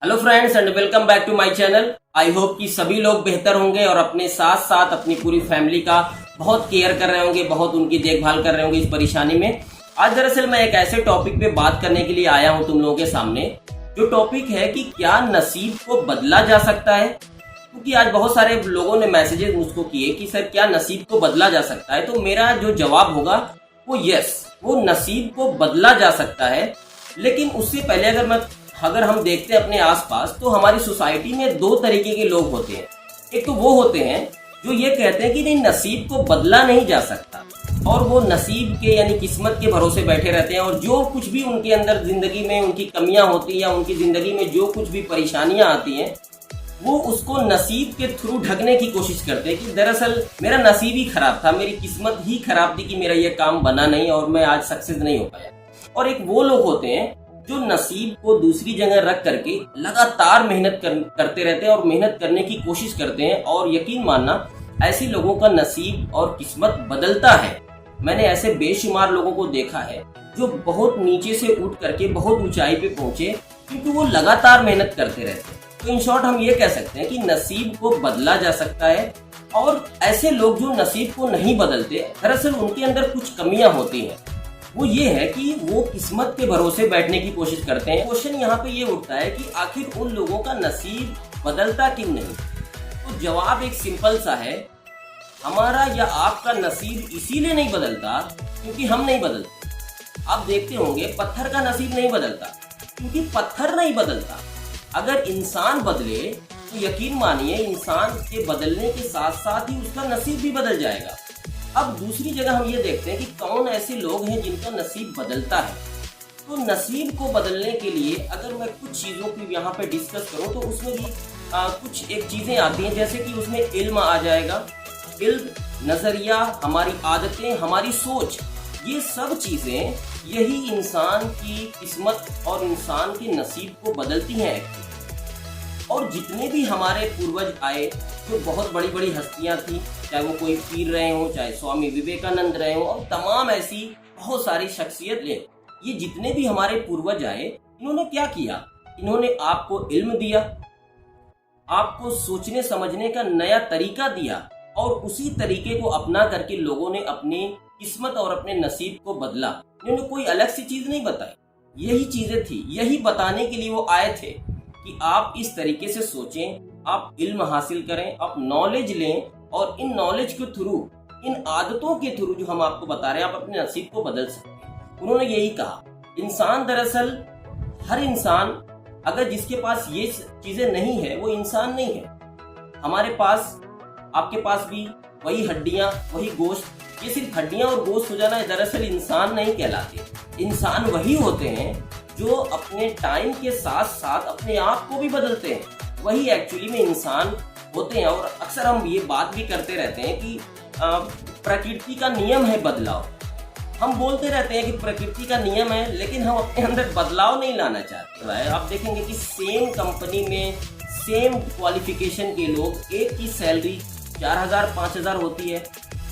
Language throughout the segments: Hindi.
Hello friends and welcome back to my channel. I hope कि सभी लोग बेहतर होंगे और अपने साथ साथ अपनी पूरी फैमिली का बहुत केयर कर रहे होंगे, बहुत उनकी देखभाल कर रहे होंगे इस परेशानी में। आज दरअसल मैं एक ऐसे टॉपिक पे बात करने के लिए आया हूं तुम लोगों के सामने, जो टॉपिक है कि क्या नसीब को बदला जा सकता है। क्योंकि आज बहुत सारे लोगों ने मैसेजेस मुझको किए कि सर क्या नसीब को बदला जा सकता है, तो मेरा जो जवाब होगा वो यस, वो नसीब को बदला जा सकता है। लेकिन उससे पहले अगर हम देखते हैं अपने आसपास, तो हमारी सोसाइटी में दो तरीके के लोग होते हैं। एक तो वो होते हैं जो ये कहते हैं कि नहीं, नसीब को बदला नहीं जा सकता, और वो नसीब के यानी किस्मत के भरोसे बैठे रहते हैं, और जो कुछ भी उनके अंदर जिंदगी में उनकी कमियां होती हैं या उनकी जिंदगी में जो कुछ भी परेशानियां आती हैं, वो उसको नसीब के थ्रू ढकने की कोशिश करते हैं कि दरअसल मेरा नसीब ही खराब था, मेरी किस्मत ही खराब थी कि मेरा ये काम बना नहीं और मैं आज सक्सेस नहीं हो पाया। और एक वो लोग होते हैं जो नसीब को दूसरी जगह रख करके लगातार मेहनत करते रहते हैं और मेहनत करने की कोशिश करते हैं, और यकीन मानना ऐसे लोगों का नसीब और किस्मत बदलता है। मैंने ऐसे बेशुमार लोगों को देखा है जो बहुत नीचे से उठ करके बहुत ऊंचाई पे पहुंचे, क्योंकि वो लगातार मेहनत करते रहते हैं। तो इन शॉर्ट हम ये कह सकते हैं कि नसीब को बदला जा सकता है। और ऐसे लोग जो नसीब को नहीं बदलते, दरअसल उनके अंदर कुछ कमियां होती हैं। वो ये है कि वो किस्मत के भरोसे बैठने की कोशिश करते हैं। क्वेश्चन यहाँ पे ये उठता है कि आखिर उन लोगों का नसीब बदलता क्यों नहीं। तो जवाब एक सिंपल सा है, हमारा या आपका नसीब इसीलिए नहीं बदलता क्योंकि हम नहीं बदलते। आप देखते होंगे पत्थर का नसीब नहीं बदलता क्योंकि पत्थर नहीं बदलता। अगर इंसान बदले तो यकीन मानिए इंसान के बदलने के साथ साथ ही उसका नसीब भी बदल जाएगा। अब दूसरी जगह हम ये देखते हैं कि कौन ऐसे लोग हैं जिनका नसीब बदलता है। तो नसीब को बदलने के लिए अगर मैं कुछ चीज़ों की यहाँ पे डिस्कस करूँ, तो उसमें भी कुछ एक चीज़ें आती हैं, जैसे कि उसमें इल्म आ जाएगा। इल्म, नज़रिया, हमारी आदतें, हमारी सोच, ये सब चीज़ें यही इंसान की किस्मत और इंसान के नसीब को बदलती हैं। और जितने भी हमारे पूर्वज आए, जो बहुत बड़ी बड़ी हस्तियां थी, चाहे वो कोई पीर रहे हों, चाहे स्वामी विवेकानंद रहे हों, और तमाम ऐसी बहुत सारी शख्सियत ले, ये जितने भी हमारे पूर्वज आए, इन्होंने क्या किया? इन्होंने आपको इल्म दिया, आपको सोचने समझने का नया तरीका दिया, और उसी तरीके को अपना करके लोगों ने अपनी किस्मत और अपने नसीब को बदला। इन्होंने कोई अलग सी चीज नहीं बताई, यही चीजें थी, यही बताने के लिए वो आए थे कि आप इस तरीके से सोचें, आप इल्म हासिल करें, आप नॉलेज लें, और इन नॉलेज के थ्रू, इन आदतों के थ्रू जो हम आपको बता रहे हैं, आप अपने नसीब को बदल सकते हैं। उन्होंने यही कहा। इंसान दरअसल, हर इंसान, अगर जिसके पास ये चीजें नहीं है वो इंसान नहीं है। हमारे पास, आपके पास भी वही हड्डियां, वही गोश्त, ये सिर्फ हड्डियां और गोश्त हो जाना दरअसल इंसान नहीं कहलाते। इंसान वही होते हैं जो अपने टाइम के साथ साथ अपने आप को भी बदलते हैं, वही एक्चुअली में इंसान होते हैं। और अक्सर हम ये बात भी करते रहते हैं कि प्रकृति का नियम है बदलाव। हम बोलते रहते हैं कि प्रकृति का नियम है, लेकिन हम अपने अंदर बदलाव नहीं लाना चाहते। आप देखेंगे कि सेम कंपनी में सेम क्वालिफिकेशन के लोग, एक की सैलरी 4,000 5,000 होती है,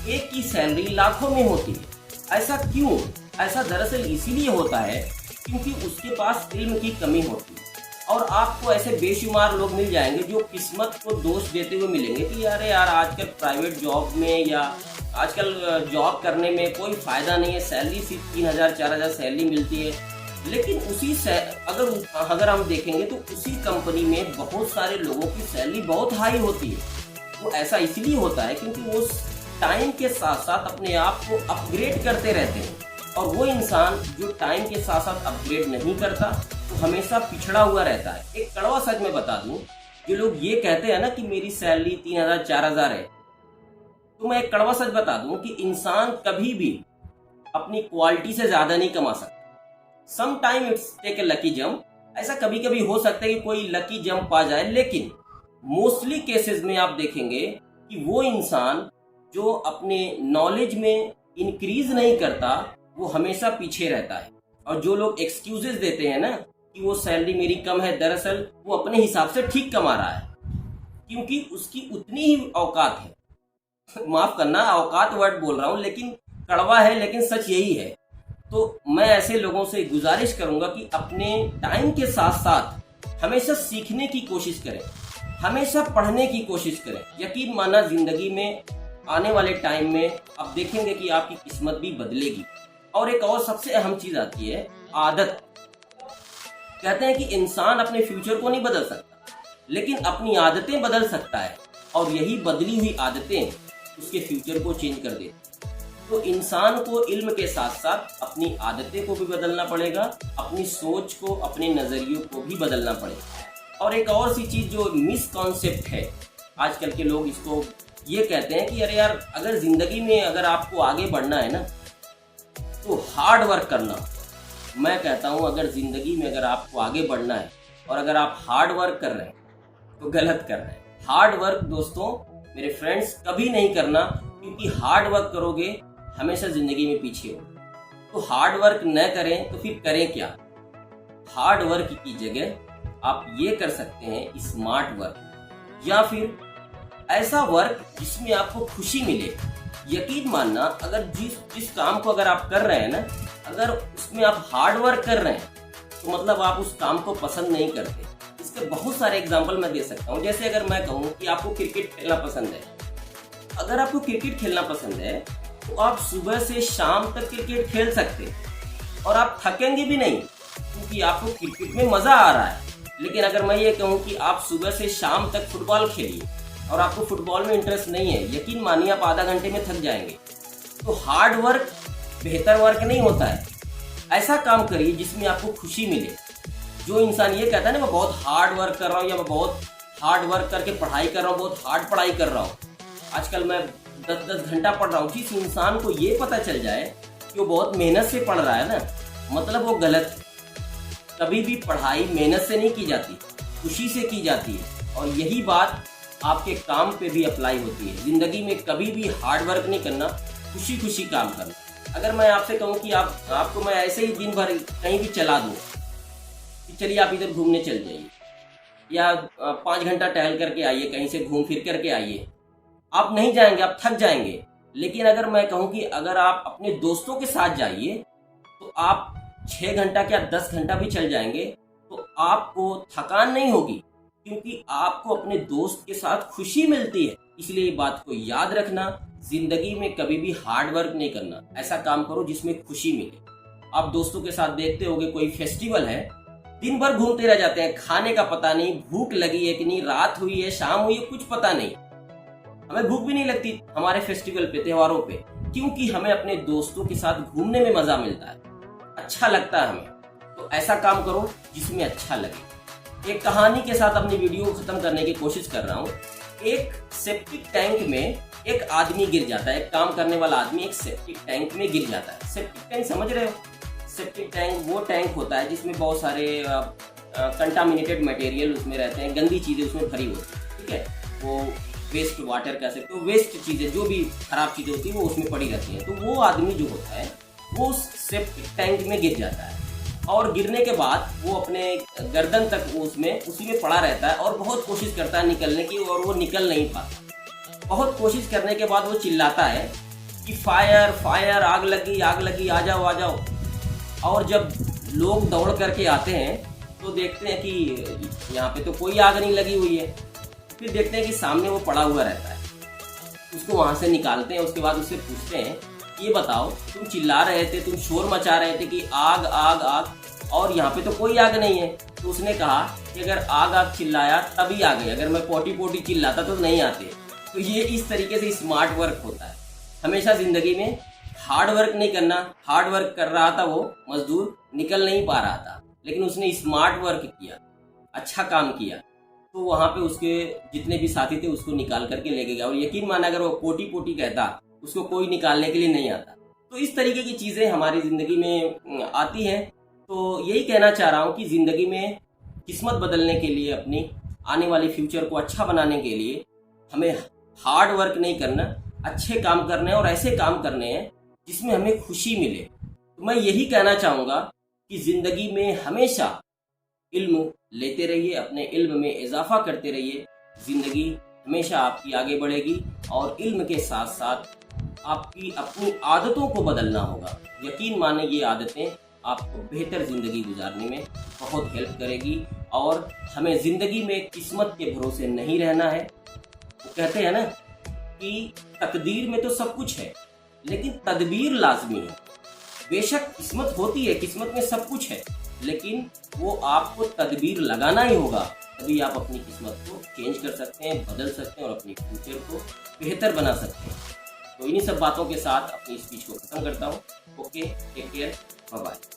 एक की सैलरी लाखों में होती है। ऐसा क्यों? ऐसा दरअसल इसीलिए होता है क्योंकि उसके पास इल्म की कमी होती है। और आपको ऐसे बेशुमार लोग मिल जाएंगे जो किस्मत को दोष देते हुए मिलेंगे कि अरे यार, आजकल प्राइवेट जॉब में या आजकल जॉब करने में कोई फ़ायदा नहीं है, सैलरी सिर्फ 3,000 4,000 सैलरी मिलती है। लेकिन अगर हम देखेंगे तो उसी कंपनी में बहुत सारे लोगों की सैलरी बहुत हाई होती है। वो ऐसा इसलिए होता है क्योंकि वो टाइम के साथ साथ अपने आप को अपग्रेड करते रहते हैं। और वो इंसान जो टाइम के साथ साथ अपग्रेड नहीं करता, तो हमेशा पिछड़ा हुआ रहता है। एक कड़वा सच मैं बता दूं, जो लोग ये कहते हैं ना कि मेरी सैलरी 3,000 4,000 है, तो मैं एक कड़वा सच बता दूं कि इंसान कभी भी अपनी क्वालिटी से ज्यादा नहीं कमा सकता। Some time it's take a lucky jump, ऐसा कभी कभी हो सकता है कि कोई लकी जंप आ जाए, लेकिन मोस्टली केसेस में आप देखेंगे कि वो इंसान जो अपने नॉलेज में इंक्रीज नहीं करता, वो हमेशा पीछे रहता है। और जो लोग एक्सक्यूजेस देते हैं ना कि वो सैलरी मेरी कम है, दरअसल वो अपने हिसाब से ठीक कमा रहा है, क्योंकि उसकी उतनी ही औकात है। माफ करना, औकात वर्ड बोल रहा हूँ, लेकिन कड़वा है, लेकिन सच यही है। तो मैं ऐसे लोगों से गुजारिश करूंगा कि अपने टाइम के साथ साथ हमेशा सीखने की कोशिश करें, हमेशा पढ़ने की कोशिश करें। यकीन माना जिंदगी में आने वाले टाइम में आप देखेंगे कि आपकी किस्मत भी बदलेगी। और एक और सबसे अहम चीज आती है आदत। कहते हैं कि इंसान अपने फ्यूचर को नहीं बदल सकता, लेकिन अपनी आदतें बदल सकता है, और यही बदली हुई आदतें उसके फ्यूचर को चेंज कर देती। तो इंसान को इल्म के साथ साथ अपनी आदतें को भी बदलना पड़ेगा, अपनी सोच को, अपने नजरियों को भी बदलना पड़ेगा। और एक और सी चीज जो मिसकॉन्सेप्ट है, आजकल के लोग इसको ये कहते हैं कि अरे यार, अगर जिंदगी में अगर आपको आगे बढ़ना है ना तो हार्ड वर्क करना। मैं कहता हूं अगर जिंदगी में अगर आपको आगे बढ़ना है और अगर आप हार्ड वर्क कर रहे हैं तो गलत कर रहे हैं। हार्ड वर्क दोस्तों, मेरे फ्रेंड्स, कभी नहीं करना, क्योंकि हार्ड वर्क करोगे हमेशा जिंदगी में पीछे हो। तो हार्ड वर्क न करें तो फिर करें क्या? हार्ड वर्क की जगह आप ये कर सकते हैं स्मार्ट वर्क, या फिर ऐसा वर्क जिसमें आपको खुशी मिले। यकीन मानना, अगर जिस काम को अगर आप कर रहे हैं ना, अगर उसमें आप हार्ड वर्क कर रहे हैं तो मतलब आप उस काम को पसंद नहीं करते। इसके बहुत सारे एग्जांपल मैं दे सकता हूँ। जैसे अगर मैं कहूँ कि आपको क्रिकेट खेलना पसंद है, अगर आपको क्रिकेट खेलना पसंद है तो आप सुबह से शाम तक क्रिकेट खेल सकते हैं और आप थकेंगे भी नहीं, क्योंकि आपको क्रिकेट में मजा आ रहा है। लेकिन अगर मैं ये कहूँ कि आप सुबह से शाम तक फुटबॉल खेलिए और आपको फुटबॉल में इंटरेस्ट नहीं है, यकीन मानिए आप आधा घंटे में थक जाएंगे। तो हार्ड वर्क बेहतर वर्क नहीं होता है। ऐसा काम करिए जिसमें आपको खुशी मिले। जो इंसान ये कहता है ना मैं बहुत हार्ड वर्क कर रहा हूँ, या मैं बहुत हार्ड वर्क करके पढ़ाई कर रहा हूँ, बहुत हार्ड पढ़ाई कर रहा हूँ, आजकल मैं 10-10 घंटा पढ़ रहा हूँ, जिस इंसान को ये पता चल जाए कि वो बहुत मेहनत से पढ़ रहा है ना, मतलब वो गलत है। कभी भी पढ़ाई मेहनत से नहीं की जाती, खुशी से की जाती है। और यही बात आपके काम पे भी अप्लाई होती है। जिंदगी में कभी भी हार्ड वर्क नहीं करना, खुशी खुशी काम करना। अगर मैं आपसे कहूँ कि आपको मैं ऐसे ही दिन भर कहीं भी चला दूँ कि चलिए आप इधर घूमने चल जाइए, या 5 घंटा टहल करके आइए, कहीं से घूम फिर करके आइए, आप नहीं जाएंगे, आप थक जाएंगे। लेकिन अगर मैं कहूँ कि अगर आप अपने दोस्तों के साथ जाइए तो आप 6 घंटा क्या 10 घंटा भी चल जाएंगे तो आपको थकान नहीं होगी, क्योंकि आपको अपने दोस्त के साथ खुशी मिलती है। इसलिए बात को याद रखना, जिंदगी में कभी भी हार्ड वर्क नहीं करना। ऐसा काम करो जिसमें खुशी मिले। आप दोस्तों के साथ देखते होंगे कोई फेस्टिवल है, दिन भर घूमते रह जाते हैं, खाने का पता नहीं, भूख लगी है कि नहीं, रात हुई है, शाम हुई है, कुछ पता नहीं। हमें भूख भी नहीं लगती हमारे फेस्टिवल पे, त्योहारों पे, क्योंकि हमें अपने दोस्तों के साथ घूमने में मजा मिलता है, अच्छा लगता है हमें। तो ऐसा काम करो जिसमें अच्छा लगे। एक कहानी के साथ अपनी वीडियो को खत्म करने की कोशिश कर रहा हूँ। एक सेप्टिक टैंक में एक आदमी गिर जाता है, एक काम करने वाला आदमी एक सेप्टिक टैंक में गिर जाता है। सेप्टिक टैंक समझ रहे हो? सेप्टिक टैंक वो टैंक होता है जिसमें बहुत सारे कंटामिनेटेड मटेरियल उसमें रहते हैं, गंदी चीजें उसमें भरी होती है, ठीक है। वो वेस्ट वाटर कह सकते हो, वेस्ट चीजें, जो भी खराब चीजें होती है वो उसमें पड़ी रहती है। तो वो आदमी जो होता है वो उस सेप्टिक टैंक में गिर जाता है, और गिरने के बाद वो अपने गर्दन तक उसमें उसी में पड़ा रहता है और बहुत कोशिश करता है निकलने की, और वो निकल नहीं पाता। बहुत कोशिश करने के बाद वो चिल्लाता है कि फायर फायर, आग लगी आग लगी, आ जाओ आ जाओ। और जब लोग दौड़ करके आते हैं तो देखते हैं कि यहाँ पे तो कोई आग नहीं लगी हुई है। फिर देखते हैं कि सामने वो पड़ा हुआ रहता है। उसको वहां से निकालते हैं। उसके बाद उससे पूछते हैं, ये बताओ तुम चिल्ला रहे थे, तुम शोर मचा रहे थे कि आग आग आग, और यहाँ पे तो कोई आग नहीं है। तो उसने कहा कि अगर आग आग चिल्लाया तभी आ गए, अगर मैं पोटी पोटी चिल्लाता तो नहीं आते। तो ये इस तरीके से स्मार्ट वर्क होता है। हमेशा जिंदगी में हार्ड वर्क नहीं करना। हार्ड वर्क कर रहा था वो मजदूर, निकल नहीं पा रहा था, लेकिन उसने स्मार्ट वर्क किया, अच्छा काम किया, तो वहां पे उसके जितने भी साथी थे उसको निकाल करके लेके गया। और यकीन माना अगर वो पोटी पोटी कहता, उसको कोई निकालने के लिए नहीं आता। तो इस तरीके की चीजें हमारी जिंदगी में आती हैं। तो यही कहना चाह रहा हूँ कि जिंदगी में किस्मत बदलने के लिए, अपनी आने वाले फ्यूचर को अच्छा बनाने के लिए हमें हार्ड वर्क नहीं करना, अच्छे काम करने हैं और ऐसे काम करने हैं जिसमें हमें खुशी मिले। तो मैं यही कहना चाहूँगा कि जिंदगी में हमेशा इल्म लेते रहिए, अपने इल्म में इजाफा करते रहिए। जिंदगी हमेशा आपकी आगे बढ़ेगी, और इल्म के साथ साथ आपकी अपनी आदतों को बदलना होगा। यकीन माने ये आदतें आपको बेहतर जिंदगी गुजारने में बहुत हेल्प करेगी। और हमें जिंदगी में किस्मत के भरोसे नहीं रहना है। वो कहते हैं ना कि तकदीर में तो सब कुछ है लेकिन तदबीर लाजमी है। बेशक किस्मत होती है, किस्मत में सब कुछ है, लेकिन वो आपको तदबीर लगाना ही होगा, तभी आप अपनी किस्मत को चेंज कर सकते हैं, बदल सकते हैं और अपनी फ्यूचर को बेहतर बना सकते हैं। तो इन्हीं सब बातों के साथ अपनी स्पीच को खत्म करता हूँ। Okay, take care, bye bye.